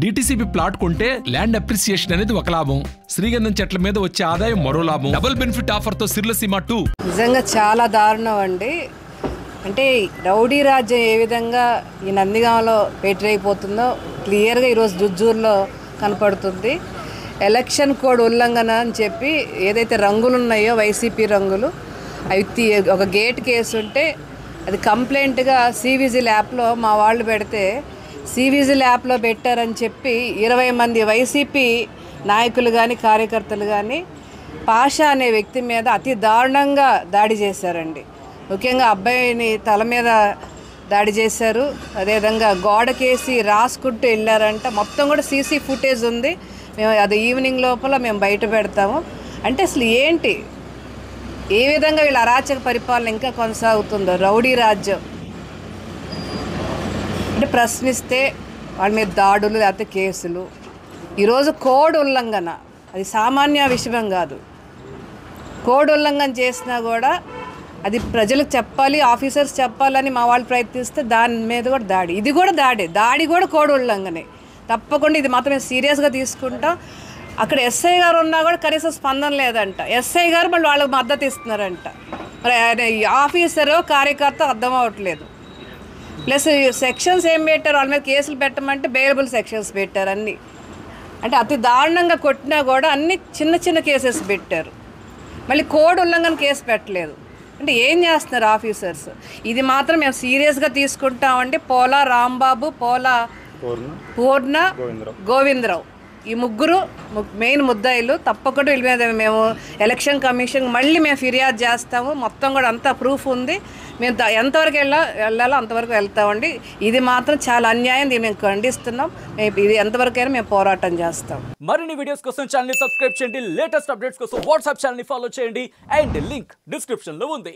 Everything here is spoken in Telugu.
డిటిసిపి ప్లాట్ కొంటే ల్యాండ్ అప్రిసియేషన్ అనేది ఒక లాభం, శ్రీగంధం చెట్ల మీద వచ్చే ఆదాయం మరో లాభం. డబుల్ బెనిఫిట్ ఆఫర్ తో సిర్లసీమ 2 నిజంగా చాలా దారుణం అండి. అంటే రౌడీ రాజ్యం ఏ విధంగా ఈ నందిగామలో పెట్టరైపోతుందో క్లియర్గా ఈరోజు జుజ్జూరులో కనపడుతుంది. ఎలక్షన్ కోడ్ ఉల్లంఘన అని చెప్పి ఏదైతే రంగులు ఉన్నాయో వైసీపీ రంగులు అవి ఒక గేట్ కేసు ఉంటే అది కంప్లైంట్గా సివిజిల్ యాప్లో మా వాళ్ళు పెడితే సివిజిల్ యాప్లో పెట్టారని చెప్పి 20 మంది వైసీపీ నాయకులు కానీ కార్యకర్తలు కానీ పాషా అనే వ్యక్తి మీద అతి దారుణంగా దాడి చేశారండి. ముఖ్యంగా అబ్బాయిని తల మీద దాడి చేశారు. అదేవిధంగా గోడకేసి రాసుకుంటూ వెళ్ళారంట. మొత్తం కూడా సీసీ ఫుటేజ్ ఉంది. మేము అది ఈవినింగ్ లోపల మేము బయట పెడతాము. అంటే అసలు ఏంటి, ఏ విధంగా వీళ్ళ అరాచక పరిపాలన ఇంకా కొనసాగుతుందో, రౌడీ రాజ్యం. అంటే ప్రశ్నిస్తే వాళ్ళ మీద దాడులు లేకపోతే కేసులు. ఈరోజు కోడ్ ఉల్లంఘన అది సామాన్య విషయం కాదు. కోడ్ ఉల్లంఘన చేసినా కూడా అది ప్రజలకు చెప్పాలి, ఆఫీసర్స్ చెప్పాలని మా వాళ్ళు ప్రయత్నిస్తే దాని మీద కూడా దాడి. ఇది కూడా దాడి కూడా కోడ్ ఉల్లంఘనే. తప్పకుండా ఇది మాత్రం మేము సీరియస్గా తీసుకుంటాం. అక్కడ ఎస్ఐ గారు ఉన్నా కూడా కనీసం స్పందన లేదంట. ఎస్ఐ గారు మళ్ళీ వాళ్ళకి మద్దతు ఇస్తున్నారంట. మరి ఆఫీసరు కార్యకర్త అర్థం అవ్వట్లేదు. ప్లస్ సెక్షన్స్ ఏం పెట్టారు, వాళ్ళ మీద కేసులు పెట్టమంటే బెయిలబుల్ సెక్షన్స్ పెట్టారు అన్నీ. అంటే అతి దారుణంగా కొట్టినా కూడా అన్ని చిన్న చిన్న కేసెస్ పెట్టారు. మళ్ళీ కోడ్ ఉల్లంఘన కేసు పెట్టలేదు. అంటే ఏం చేస్తున్నారు ఆఫీసర్స్? ఇది మాత్రం మేము సీరియస్గా తీసుకుంటామండి. పోలా రాంబాబు, పోలా పూర్ణ, గోవిందరావు ఈ ముగ్గురు మెయిన్ ముద్దాయిలు. తప్పకుండా వీళ్ళ మీద మేము ఎలక్షన్ కమిషన్ మళ్ళీ మేము ఫిర్యాదు చేస్తాము. మొత్తం కూడా అంతా ప్రూఫ్ ఉంది. మేము ఎంతవరకు వెళ్ళాలో అంతవరకు వెళ్తామండి. ఇది మాత్రం చాలా అన్యాయం. దీన్ని మేము ఖండిస్తున్నాం. ఇది ఎంతవరకైనా మేము పోరాటం చేస్తాం. మరిన్ని వీడియోస్ కోసం ఛానల్ సబ్స్క్రైబ్ చేయండి. లేటెస్ట్ అప్డేట్స్ కోసం వాట్సాప్ ఛానల్ ఫాలో చేయండి. అండ్ లింక్ డిస్క్రిప్షన్ లో ఉంది.